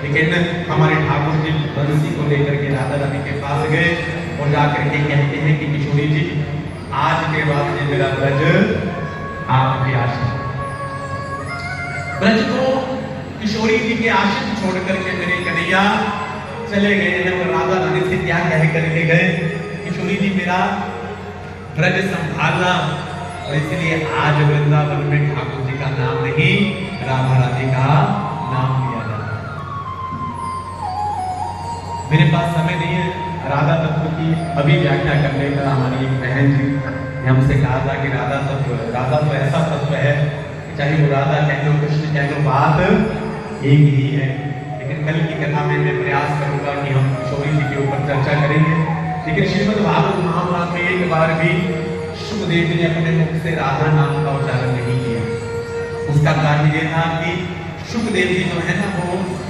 लेकिन हमारे ठाकुर जी बंसी को लेकर के राधा रानी के पास गए और जाकर के कहते हैं कि किशोरी जी आज के बाद ये मेरा ब्रज आपके आश्रित। ब्रज को किशोरी जी के आश्रित छोड़ करके मेरे कन्हैया चले गए हैं। और राधा रानी से क्या कह करके गए, किशोरी जी मेरा ब्रज संभालना, और इसलिए आज वृंदावन में ठाकुर जी का नाम नहीं राधा रानी का नाम लिया जाता है। मेरे पास समय नहीं है राधा तत्व की अभी व्याख्या करने का। हमारी एक बहन जी ने हमसे कहा था कि राधा तो ऐसा तत्व है कि चाहे वो राधा कह लो कृष्ण कह लो, बात एक ही है। लेकिन कल की कथा में मैं प्रयास करूंगा कि हम किशोरी जी के ऊपर चर्चा करेंगे। लेकिन श्रीमद् भागवत महापुराण में एक बार भी सुखदेव जी ने अपने मुख से राधा नाम का उच्चारण नहीं किया। उसका कारण ये था कि सुखदेव जी जो है ना, वो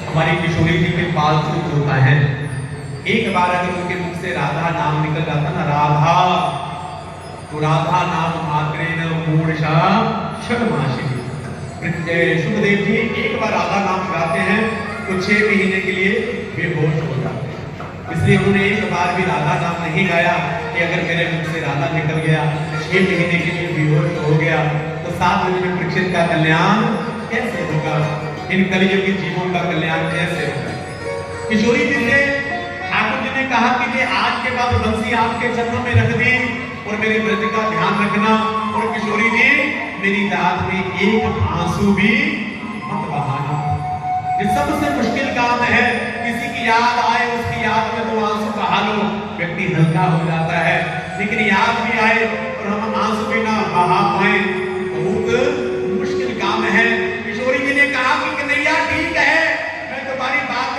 हमारी किशोरी जी के पालतू होता है। एक बार अगर उनके मुख से राधा नाम निकल जाता ना, राधा, तो राधा नाम मात्रेण मूढ़षा षड्मासी। सुखदेव जी एक बार राधा नाम गाते हैं तो 6 महीने के लिए बेहोश हो जाते हैं। इसलिए उन्होंने एक बार भी राधा नाम नहीं गाया कि अगर मेरे मुख से राधा निकल गया, 6 महीने के लिए बेहोश हो गया, तो 7 दिन में परीक्षित का कल्याण कैसे होगा, इन कलियुगी जीवों का कल्याण कैसे होगा। किशोरी जी से ठाकुर जी ने कहा कि ये आज के बाद बंसी आपके चरणों में रख दी और मेरे ब्रज का ध्यान रखना। और किशोरी जी मेरी दाद में एक आंसू भी मत बहाना। ये सबसे मुश्किल काम है, किसी की याद आए उसकी याद में 2 आंसू बहा लो, व्यक्ति हल्का हो जाता है। लेकिन याद भी आए और हम आंसू भी ना बहा पाए, बहुत मुश्किल काम है। किशोरी जी ने कहा कि कन्हैया ठीक है, मैं तुम्हारी बात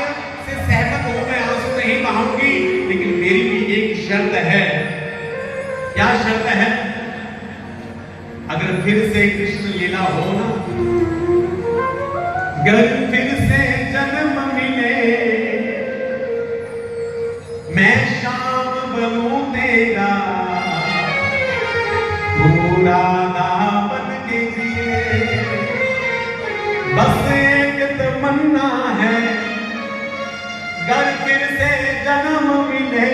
से सहमत हूं, मैं आंसू नहीं बहाऊंगी, लेकिन मेरी भी एक शर्त है। क्या शर्त है? अगर फिर से कृष्ण लीला हो ना, अगर फिर से जन्म मिले, मैं शाम बनूं तेरा, तू राधा बन के जिए। बस एक तमन्ना है, अगर फिर से जन्म मिले,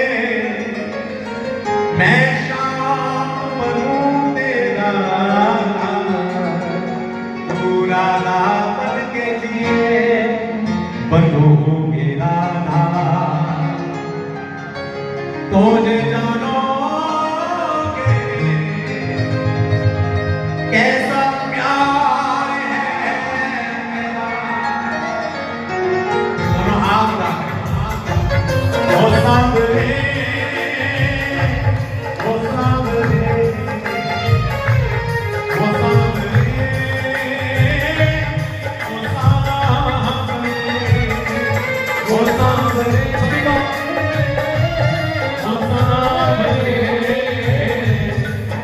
मैं शाम बनूं तेरा, तू राधा बन के जिए। बनूं मेरा ओ सांवरे ओ सांवरे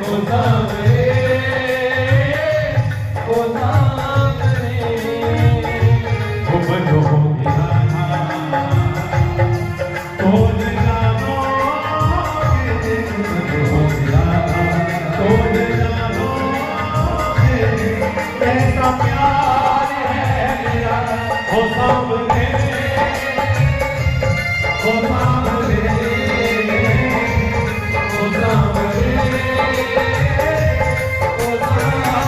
ओ सांवरे ओ सांवरे ओ बनो हो गया तो जानो हो गया तो जानो कैसा प्यार है मेरा ओ सांवरे ओ सांवरे ओ सांवरे ओ सांवरे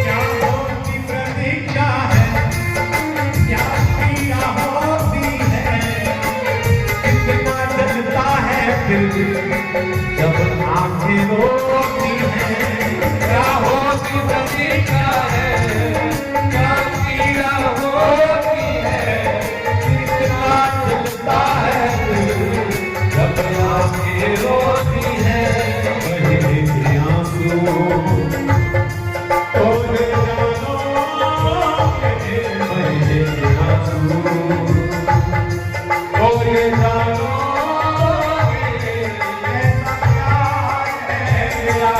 क्या होती प्रतीक्षा है क्या क्रिया होती है कितना जलता है दिल जब आंखें रोती है क्या होती प्रतीक्षा है क्या क्रिया होती है कितना जलता है दिल जब आंखें रोती है बहे आंसू तोरे जानो बहे आंसू तोरे जानो ऐसा प्यार है मेरा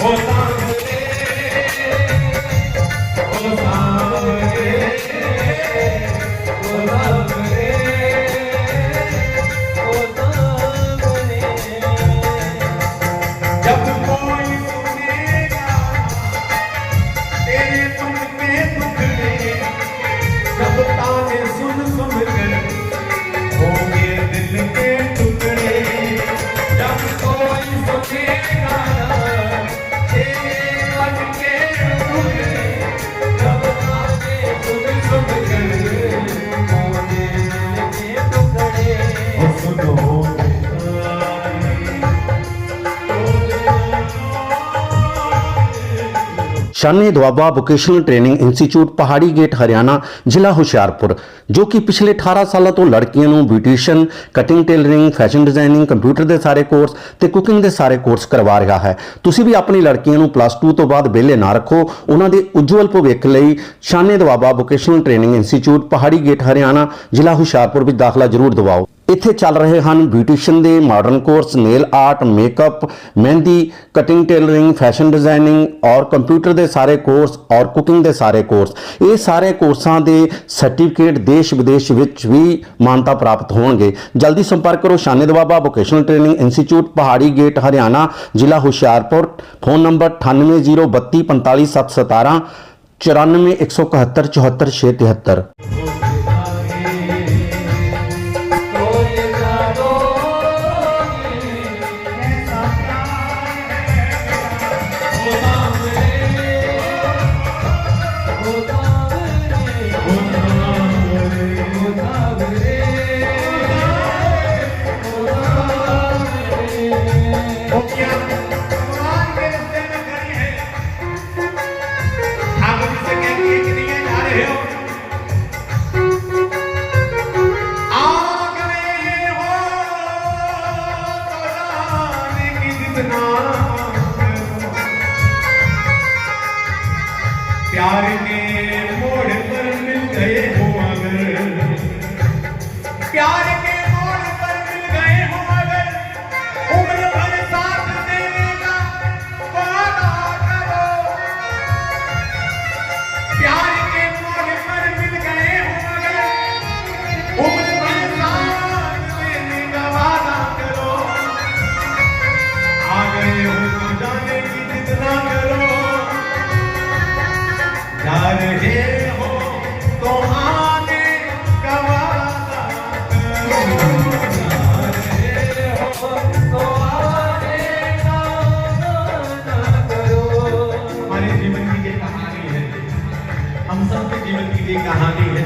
ओ सांवरे ओ सांवरे ओ सांवरे ओ सांवरे जब कोई सुनेगा तेरे मन में टुकड़े जब ताने सुन सुन कर होंगे दिल के टुकड़े जब कोई सुनेगा तेरे मन के टुकड़े जब ताने सुन सुन कर होंगे दिल के टुकड़े ओ सुनो शानी दुआबा वोकेशनल ट्रेनिंग इंस्टीट्यूट पहाड़ी गेट हरियाणा ਜ਼ਿਲ੍ਹਾ ਹੁਸ਼ਿਆਰਪੁਰ ਜੋ ਕਿ ਪਿਛਲੇ 18 ਸਾਲਾਂ ਤੋਂ ਲੜਕੀਆਂ ਨੂੰ beautician cutting tailoring fashion designing computer ਦੇ ਸਾਰੇ ਕੋਰਸ ਤੇ ਕੁਕਿੰਗ ਦੇ ਸਾਰੇ ਕੋਰਸ ਕਰਵਾ ਰਿਹਾ ਹੈ। ਤੁਸੀਂ ਵੀ ਆਪਣੀ ਲੜਕੀਆਂ ਨੂੰ ਪਲੱਸ 2 ਤੋਂ ਬਾਅਦ ਵਿਹਲੇ ਨਾ ਰੱਖੋ। ਉਹਨਾਂ ਦੇ ਉਜਵਲ ਭਵਿੱਖ ਲਈ ਸ਼ਾਨੀ ਦੁਆਬਾ ਵੋਕੇਸ਼ਨਲ ਟ੍ਰੇਨਿੰਗ ਇੰਸਟੀਚਿਊਟ ਪਹਾੜੀ ਗੇਟ ਹਰਿਆਣਾ ਜ਼ਿਲ੍ਹਾ ਹੁਸ਼ਿਆਰਪੁਰ ਵਿੱਚ ਦਾਖਲਾ ਜ਼ਰੂਰ ਦਿਵਾਓ। ਇੱਥੇ ਚੱਲ ਰਹੇ ਹਨ ਬਿਊਟੀਸ਼ੀਅਨ ਦੇ modern course, nail art, makeup, mehndi, cutting tailoring, fashion designing ਔਰ ਕੰਪਿਊਟਰ ਦੇ ਸਾਰੇ ਕੋਰਸ ਔਰ ਕੁਕਿੰਗ ਦੇ ਸਾਰੇ ਕੋਰਸ। ਇਹ ਸਾਰੇ ਕੋਰਸਾਂ ਦੇ ਸਰਟੀਫਿਕੇਟ ਦੇਸ਼ ਵਿਦੇਸ਼ ਵਿੱਚ ਵੀ ਮਾਨਤਾ ਪ੍ਰਾਪਤ ਹੋਣਗੇ। ਜਲਦੀ ਸੰਪਰਕ ਕਰੋ ਸ਼ਾਨੀ ਦੁਆਬਾ ਵੋਕੇਸ਼ਨਲ ਟ੍ਰੇਨਿੰਗ ਇੰਸਟੀਚਿਊਟ ਪਹਾੜੀ ਗੇਟ ਹਰਿਆਣਾ ਜ਼ਿਲ੍ਹਾ ਹੁਸ਼ਿਆਰਪੁਰ। Phone number 9802345717 9417744673। प्यार के मोड़ पर मिल गए हो अगर प्यार के मोड़ पर मिल गए हो अगर उम्र भर साथ देने का वादा करो। प्यार के मोड़ पर मिल गए हो अगर उम्र भर साथ देने का वादा करो। आ गए हो तो जाने की जिद ना करो। जा रहे हो तो आने का वादा करो, तो आने का वादा करो। हमारे जीवन की ये कहानी है, हम सबके जीवन की ये कहानी है।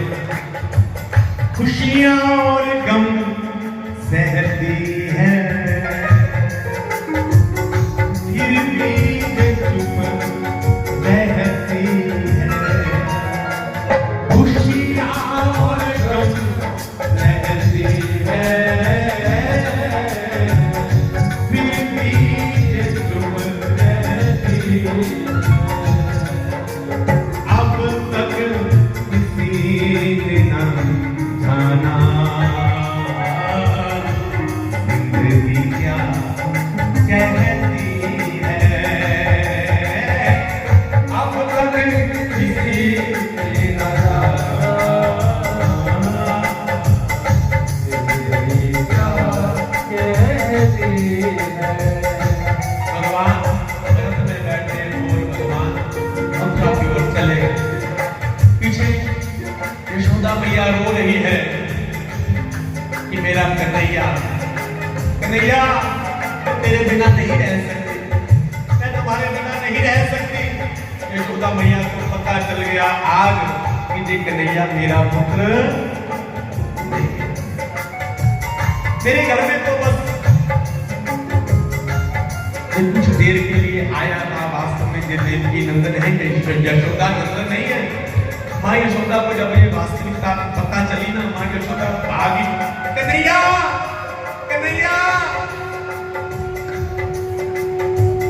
खुशियां और गम सहती है, फिर भी ये चुप रहती है। खुशियां और गम सहती है, फिर भी ये चुप रहती है। अब तक किसी ने ना जाना जिंदगी क्या कहती है। अब तक किसी ने ना जाना जिंदगी क्या कहती है। भगवान रथ में बैठे और भगवान मथुरा की ओर चले। पीछे यशोदा मैया रो रही है कि मेरा कन्हैया, कन्हैया मैं तेरे बिना नहीं रह सकती, मैं तुम्हारे बिना नहीं रह सकती। यशोदा मैया को पता चल गया आज कि ये कन्हैया मेरा पुत्र नहीं है। मेरे घर में तो बस कुछ देर के लिए आया था, वास्तव में ये देवकी नंदन है, यशोदा नंदन नहीं है। माँ यशोदा को जब ये वास्तविकता पता चली ना, माँ यशोदा भागी, कन्हैया, कन्हैया,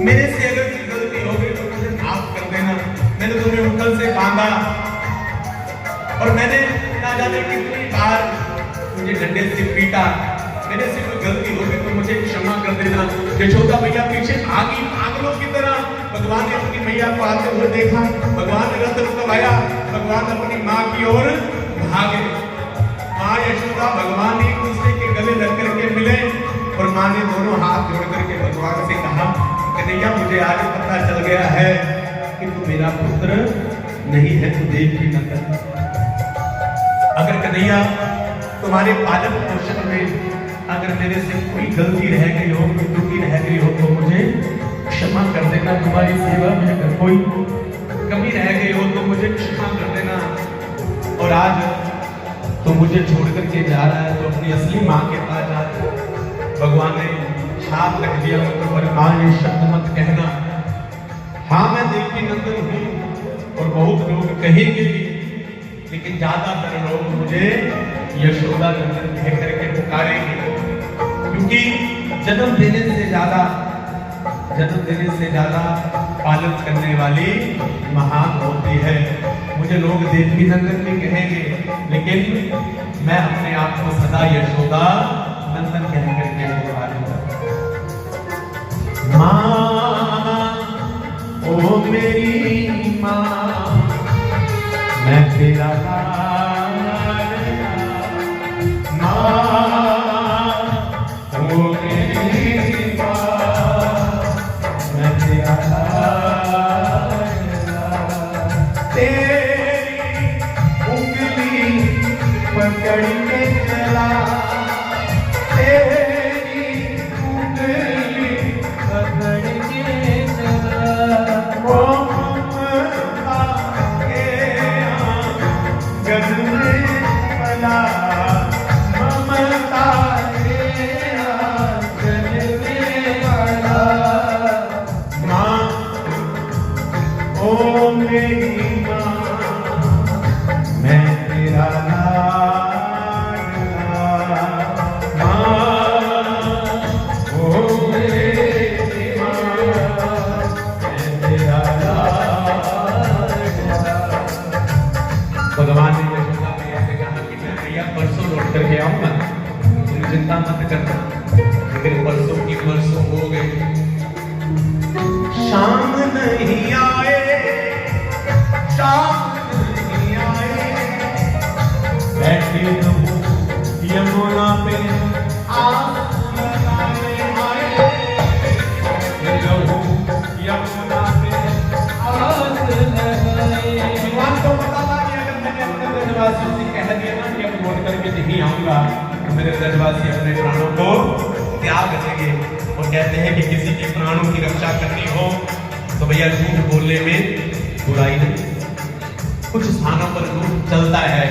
मेरे से अगर कोई गलती हो गई तो मुझे माफ कर देना। मैंने तुम्हें उंगल से बांधा और मैंने ना जाने कितनी बार मुझे डंडे से पीटा। मेरे से कोई गलती हो गई तो मुझे क्षमा कर देना। यशोदा मैया पीछे भागी पागलों की तरह। भगवान ने अपनी मैया को आते हुए देखा, भगवान ने रथ रुकवाया, भगवान अपनी माँ की ओर भागे। माँ यशोदा भगवान एक दूसरे के गले लग करके मिले और माँ ने दोनों हाथ जोड़ करके भगवान से कहा, कन्हैया मुझे आज पता चल गया है कि तू मेरा पुत्र नहीं है, तू देवकी नंदन। अगर कन्हैया तुम्हारे पालन पोषण में अगर मेरे से कोई गलती रह गई हो, कोई त्रुटि रह गई हो तो मुझे क्षमा कर देना। तुम्हारी सेवा में अगर कोई कमी रह गई हो तो मुझे क्षमा कर देना। और आज तो मुझे छोड़ करके जा रहा है तो अपनी असली माँ के पास जा। भगवान ने हाथ रख दिया मुझे पर माँ ये शब्द मत कहना। हाँ मैं देवकी नंदन हूँ और बहुत लोग कहेंगे भी, लेकिन ज्यादातर लोग मुझे यशोदा नंदन कह करके पुकारेंगे, क्योंकि जन्म देने से ज्यादा पालन करने वाली महान होती है। मुझे लोग देवकी नंदन भी कहेंगे, लेकिन मैं अपने आप को सदा यशोदा नंदन कह करके पुकारूंगा। माँ ओ मेरी माँ, मैं तेरा पकड़ के चला, तेरी उंगली पकड़ के चला। वो ममता के आंगन में पला, ममता के आंगन में पला। माँ ओ मेरी माँ, मैं तेरा भगवान ने यशोदा मैया से कहा कि मैं भैया परसों लौट करके आऊंगा, तुम चिंता मत करना। लेकिन परसों की परसों हो गए, शाम नहीं आए, शाम नहीं आए। बैठे रहूं यमुना पे आस लगाए आए, रहूं यमुना पे आस लगाए। भगवान को पता था कि अगर मैंने अपने ब्रजवासियों से कह दिया ना कि अब लौट करके नहीं आऊंगा, तो मेरे ब्रजवासी अपने प्राणों को त्याग देंगे। और कहते हैं कि किसी के प्राणों की रक्षा करनी हो तो भैया झूठ बोलने में बुराई नहीं। कुछ स्थानों पर झूठ चलता है,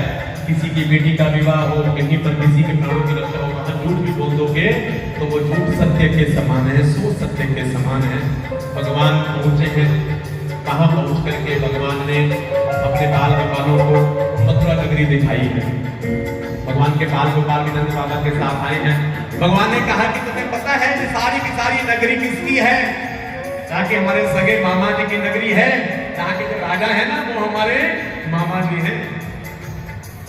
किसी की बेटी का विवाह हो, कहीं पर किसी के प्राणों की रक्षा हो, वहां झूठ भी बोल दोगे तो वो झूठ सत्य के समान है, सो सत्य के समान है। भगवान पहुंचे हैं, कहाँ पहुंच करके भगवान ने अपने बाल गोपालों को मथुरा नगरी दिखाई है। भगवान के बाल गोपाल नंद बाबा के साथ आए हैं। भगवान ने कहा कि तुम्हें पता है कि सारी की सारी नगरी किसकी है? ताकि हमारे सगे मामा जी की नगरी है, जहाँ के जो राजा है ना वो हमारे मामा जी हैं।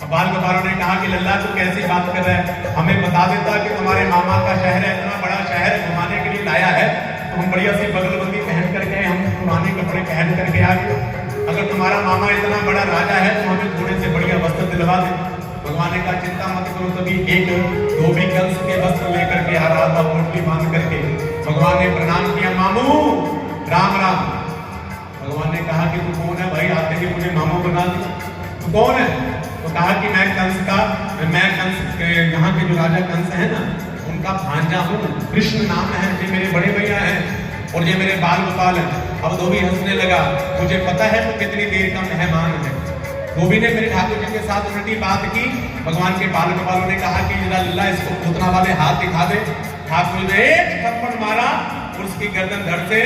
बाल गोपालों ने कहा कि लल्ला तू कैसी बात कर रहा है, हमें बता देता कि तुम्हारे मामा का शहर है, इतना बड़ा शहर घुमाने के लिए लाया है, तो हम बढ़िया सी बगलबंदी पहन करके, हम पुराने कपड़े पहन करके आ गए। अगर तुम्हारा मामा इतना बड़ा राजा है तो हमें थोड़े से बढ़िया वस्त्र दिलवा दे। भगवान ने कहा चिंता मत करो, तभी एक धोबी कंस के वस्त्र लेकर के आ रहा था, पोटली बांध करके। भगवान ने प्रणाम किया, मामू राम राम। भगवान ने कहा कि तू कौन है भाई, आते ही मुझे मामू बना दी, तू कौन है? तो कहा कि मैं कंस यहाँ के जो राजा कंस है ना उनका भांजा हूँ, कृष्ण नाम है, ये मेरे बड़े भैया हैं और ये मेरे बाल गोपाल हैं। अब धोबी हंसने लगा, मुझे पता है तो कितनी देर का मेहमान है। धोबी ने मेरे ठाकुर जी के साथ उल्टी बात की। भगवान के बाल गोपालों ने कहा कि लल्ला इसको पूतना वाले हाथ दिखा दे। ठाकुर ने एक थप्पड़ मारा और उसकी गर्दन धड़ से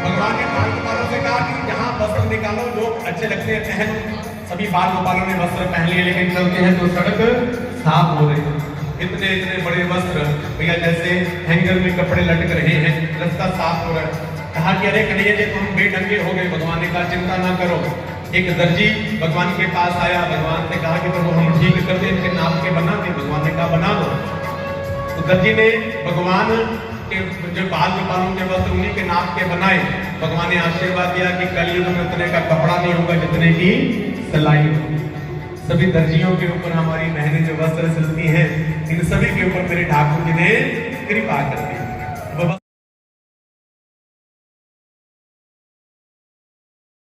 भगवान ने बाल गोपालों से कहा कि जहाँ वस्त्र निकालो, लोग अच्छे लगते हैं पहन। सभी बाल गोपालों ने वस्त्र पहन लिए, लेकिन चलते हैं तो सड़क साफ हो रही। इतने इतने बड़े वस्त्र भैया जैसे हैंगर में कपड़े लटक रहे हैं, रास्ता साफ हो रहा है। कहा कि अरे कन्हैया जी तुम बेढंगे हो गए। भगवान ने कहा चिंता ना करो। एक दर्जी भगवान के पास आया, भगवान से कहा कि प्रभु हम ठीक कर दे, इनके नाप के बना दे। भगवान ने कहा बना दो। तो दर्जी ने भगवान के जो बाल गोपालों के वस्त्र उन्हीं के नाप के बनाए। भगवान ने आशीर्वाद दिया कि कलयुग में उतने का कपड़ा नहीं होगा जितने की सिलाई होगी। सभी दर्जियों के ऊपर हमारी बहनें जो वस्त्र सिलती हैं, इन सभी के ऊपर मेरे ठाकुर जी ने कृपा कर दी।